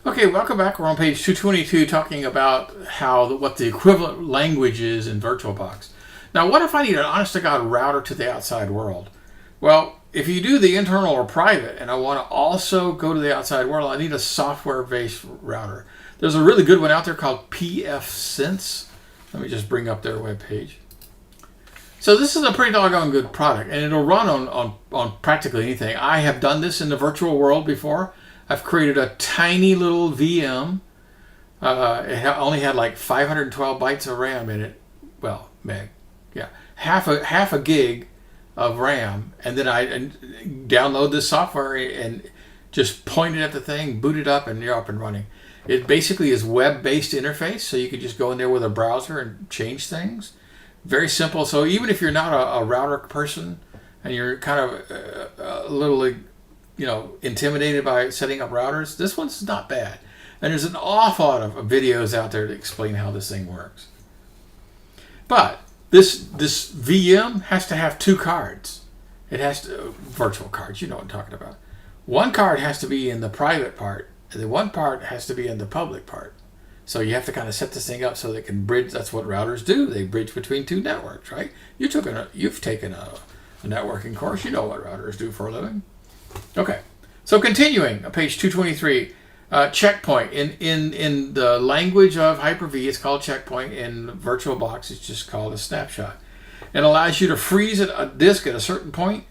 Okay, welcome back. We're on page 222 talking about what the equivalent language is in VirtualBox. Now, what if I need an honest-to-God router to the outside world? Well, if you do the internal or private, and I want to also go to the outside world, I need a software-based router. There's a really good one out there called pfSense. Let me just bring up their webpage. So this is a pretty doggone good product, and it'll run on practically anything. I have done this in the virtual world before. I've created a tiny little VM. It only had like 512 bytes of RAM in it. Well, meg, yeah, half a gig of RAM, and then I download this software and just point it at the thing, boot it up, and you're up and running. It basically is web-based interface, so you can just go in there with a browser and change things. Very simple. So even if you're not a router person and you're kind of a little intimidated by setting up routers, this one's not bad. And there's an awful lot of videos out there to explain how this thing works. But this VM has to have two cards. It has to, virtual cards, you know what I'm talking about. One card has to be in the private part, and the one part has to be in the public part. So you have to kind of set this thing up so they can bridge. That's what routers do. They bridge between two networks, right? You've taken a networking course. You know what routers do for a living. Okay, so continuing, page 223, checkpoint. In the language of Hyper-V, it's called checkpoint. In VirtualBox, it's just called a snapshot. It allows you to freeze a disk at a certain point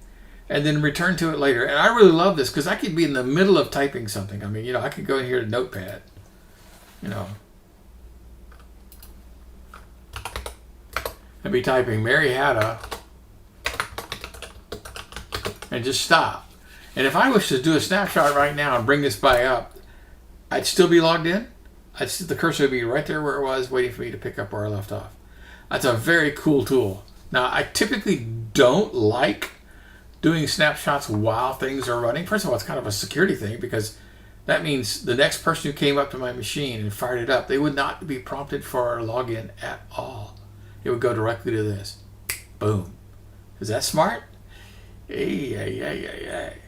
and then return to it later. And I really love this because I could be in the middle of typing something. I mean, I could go in here to Notepad, and be typing Mary Hatta and just stop. And if I was to do a snapshot right now and bring this back up, I'd still be logged in. The cursor would be right there where it was, waiting for me to pick up where I left off. That's a very cool tool. Now, I typically don't like doing snapshots while things are running. First of all, it's kind of a security thing because that means the next person who came up to my machine and fired it up, they would not be prompted for a login at all. It would go directly to this. Boom. Is that smart? Hey.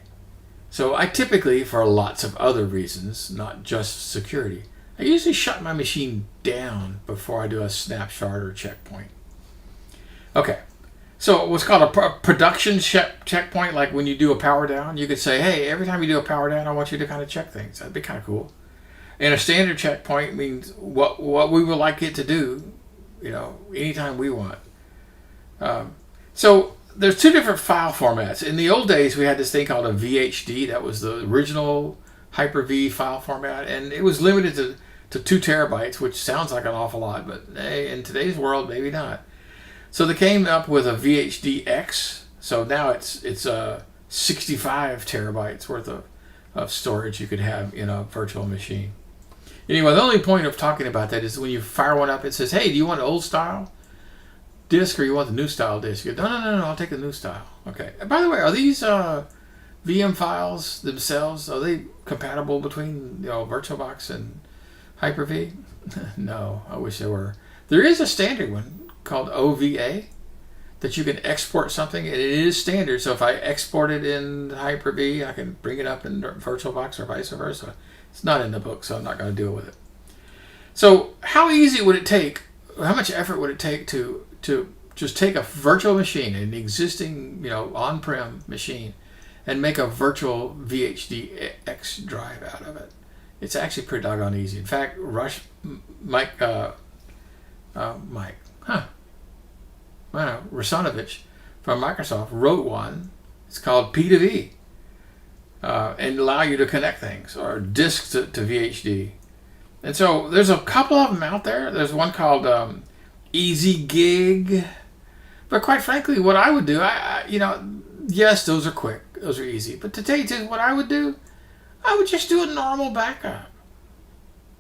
So I typically, for lots of other reasons, not just security, I usually shut my machine down before I do a snapshot or checkpoint. Okay, so what's called a production checkpoint, like when you do a power down, you could say, hey, every time you do a power down, I want you to kind of check things. That'd be kind of cool. And a standard checkpoint means what we would like it to do, anytime we want. So there's two different file formats. In the old days, we had this thing called a VHD. That was the original Hyper-V file format, and it was limited to 2 terabytes, which sounds like an awful lot, but hey, in today's world, maybe not. So they came up with a VHDX. So now it's 65 terabytes worth of storage you could have in a virtual machine. Anyway, the only point of talking about that is when you fire one up, it says, hey, do you want an old style disk or you want the new style disk? You go, no, I'll take the new style. Okay. And by the way, are these VM files themselves, are they compatible between VirtualBox and Hyper-V? No, I wish they were. There is a standard one called OVA that you can export something, and it is standard. So if I export it in Hyper-V, I can bring it up in VirtualBox or vice versa. It's not in the book, so I'm not going to deal with it. So how easy would it take, how much effort would it take to just take a virtual machine, an existing on-prem machine, and make a virtual VHDX drive out of it? It's actually pretty doggone easy. In fact, Rusanovich from Microsoft wrote one. It's called P2V, and allow you to connect things or disks to VHD. And so there's a couple of them out there. There's one called Easy Gig, but quite frankly, what I would do, yes, those are quick, those are easy. But to tell you the truth, what I would do, I would just do a normal backup,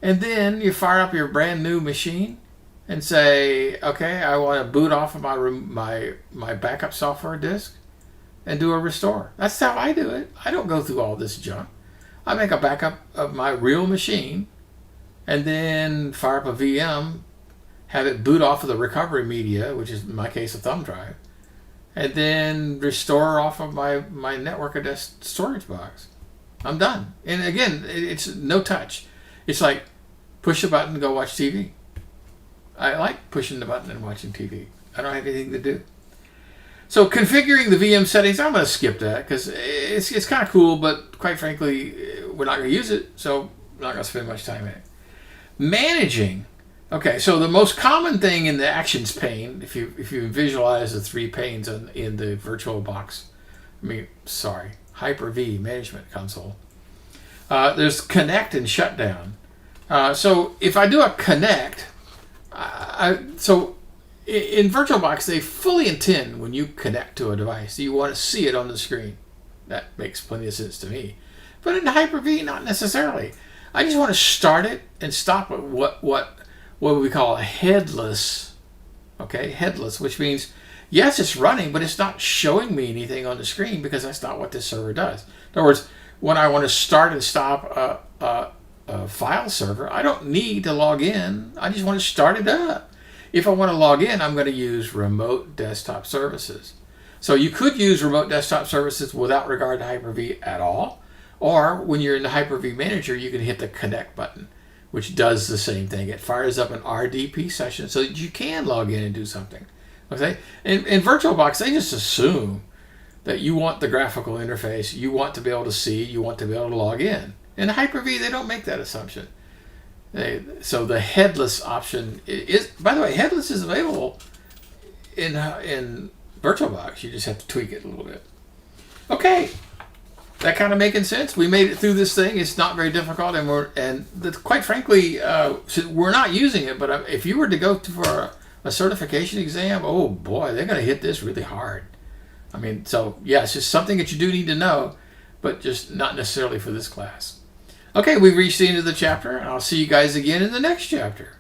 and then you fire up your brand new machine and say, okay, I want to boot off of my backup software disk and do a restore. That's how I do it. I don't go through all this junk. I make a backup of my real machine and then fire up a VM, have it boot off of the recovery media, which is in my case a thumb drive, and then restore off of my network address storage box. I'm done. And again, it's no touch. It's like push a button and go watch TV. I like pushing the button and watching TV. I don't have anything to do. So configuring the VM settings, I'm going to skip that because it's kind of cool, but quite frankly, we're not going to use it, so I'm not going to spend much time in it. Managing. Okay, so the most common thing in the actions pane, if you visualize the 3 panes in the VirtualBox, Hyper-V management console, there's connect and shutdown. So if I do a connect, in VirtualBox, they fully intend when you connect to a device, you want to see it on the screen. That makes plenty of sense to me. But in Hyper-V, not necessarily. I just want to start it and stop it. What we call a headless. Okay, headless, which means, yes, it's running, but it's not showing me anything on the screen because that's not what this server does. In other words, when I want to start and stop a file server, I don't need to log in. I just want to start it up. If I want to log in, I'm going to use remote desktop services. So you could use remote desktop services without regard to Hyper-V at all. Or when you're in the Hyper-V Manager, you can hit the connect button, which does the same thing. It fires up an RDP session so that you can log in and do something. Okay? In VirtualBox, they just assume that you want the graphical interface, you want to be able to see, you want to be able to log in. In Hyper-V, they don't make that assumption. So the headless option is, by the way, headless is available in VirtualBox. You just have to tweak it a little bit. Okay, that kind of making sense. We made it through this thing. It's not very difficult, quite frankly, we're not using it. But if you were to go for a certification exam, oh boy, they're going to hit this really hard. So yeah, it's just something that you do need to know, but just not necessarily for this class. Okay, we've reached the end of the chapter, and I'll see you guys again in the next chapter.